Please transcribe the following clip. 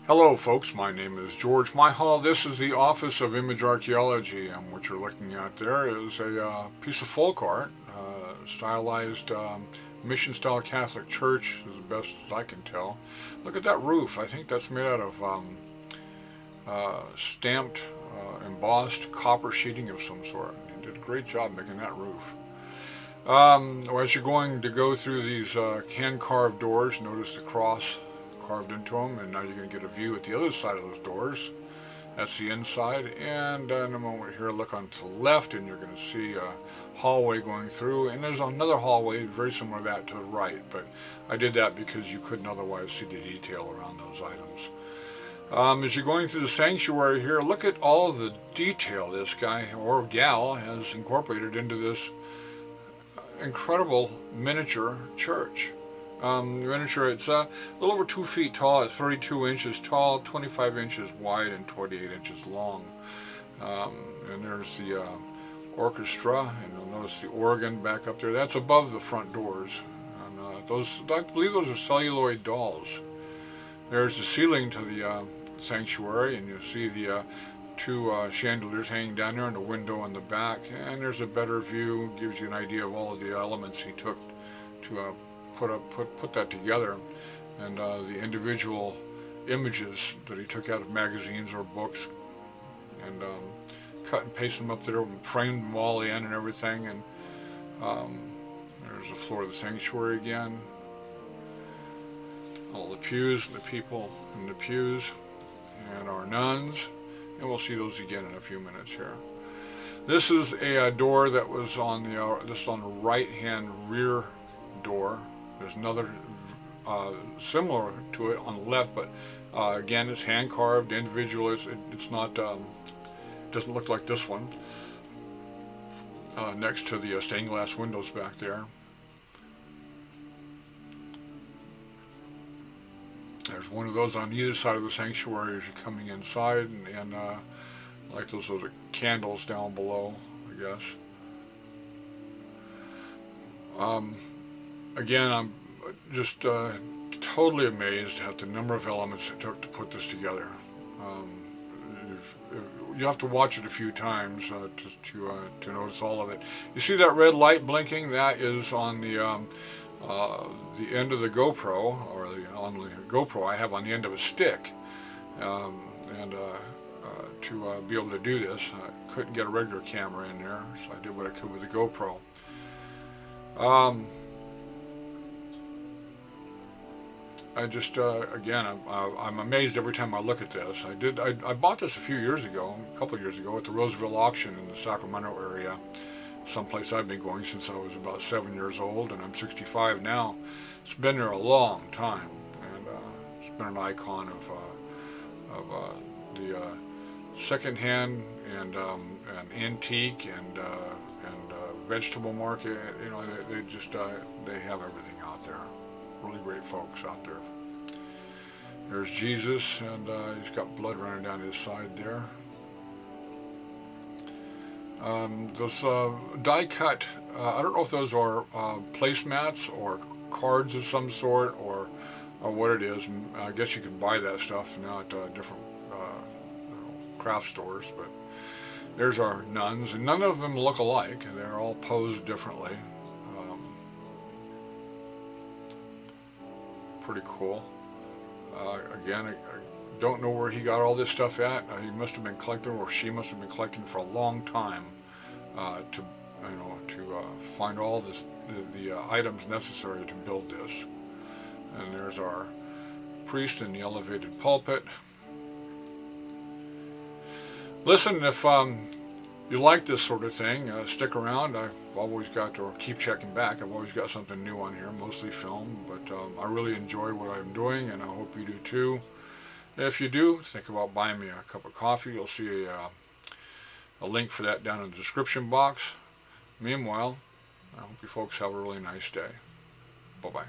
Hello folks, my name is George Myhall. This is the Office of Image Archaeology, and what you're looking at there is a piece of folk art, stylized mission-style Catholic church, as best as I can tell. Look at that roof. I think that's made out of stamped, embossed copper sheeting of some sort. They did a great job making that roof. As you're going to go through these hand-carved doors, notice the cross carved into them, and now you're going to get a view at the other side of those doors. That's the inside, and in a moment here, look on to the left, and you're going to see a hallway going through, and there's another hallway very similar to that to the right, but I did that because you couldn't otherwise see the detail around those items. As you're going through the sanctuary here, look at all the detail this guy or gal has incorporated into this incredible miniature church. Miniature, it's a little over 2 feet tall, it's 32 inches tall, 25 inches wide, and 28 inches long. And there's the orchestra, and you'll notice the organ back up there. That's above the front doors. And those, I believe those are celluloid dolls. There's the ceiling to the sanctuary, and you see the two chandeliers hanging down there and a window in the back. And there's a better view, gives you an idea of all of the elements he took to put that together, and the individual images that he took out of magazines or books, and cut and pasted them up there and framed them all in and everything. And there's the floor of the sanctuary again, all the pews, the people in the pews, and our nuns, and we'll see those again in a few minutes here. This is a door that was on the this is on the right hand rear door. There's another similar to it on the left, but again, it's hand carved, individual. It's not doesn't look like this one. Next to the stained glass windows back there. There's one of those on either side of the sanctuary as you're coming inside, and like those are the candles down below, I guess. Again, I'm just totally amazed at the number of elements it took to put this together. You have to watch it a few times just to notice all of it. You see that red light blinking? That is on the end of the GoPro, or on the GoPro I have on the end of a stick. To be able to do this, I couldn't get a regular camera in there, so I did what I could with the GoPro. I just, again, I'm amazed every time I look at this. I bought this a couple years ago, at the Roseville Auction in the Sacramento area, someplace I've been going since I was about 7 years old, and I'm 65 now. It's been there a long time, and it's been an icon of the secondhand and antique and vegetable market. You know, they have everything out there. Really great folks out there. There's Jesus, and he's got blood running down his side there. Those die cut, I don't know if those are placemats or cards of some sort, or what it is. I guess you can buy that stuff now at different craft stores, but there's our nuns, and none of them look alike. They're all posed differently. Pretty cool. Again, I don't know where he got all this stuff at. He must have been collecting, or she must have been collecting for a long time to find all the items necessary to build this. And there's our priest in the elevated pulpit. Listen, if you like this sort of thing, stick around. I've always got, or keep checking back, I've always got something new on here, mostly film, but I really enjoy what I'm doing, and I hope you do too. If you do, think about buying me a cup of coffee. You'll see a link for that down in the description box. Meanwhile, I hope you folks have a really nice day. Bye-bye.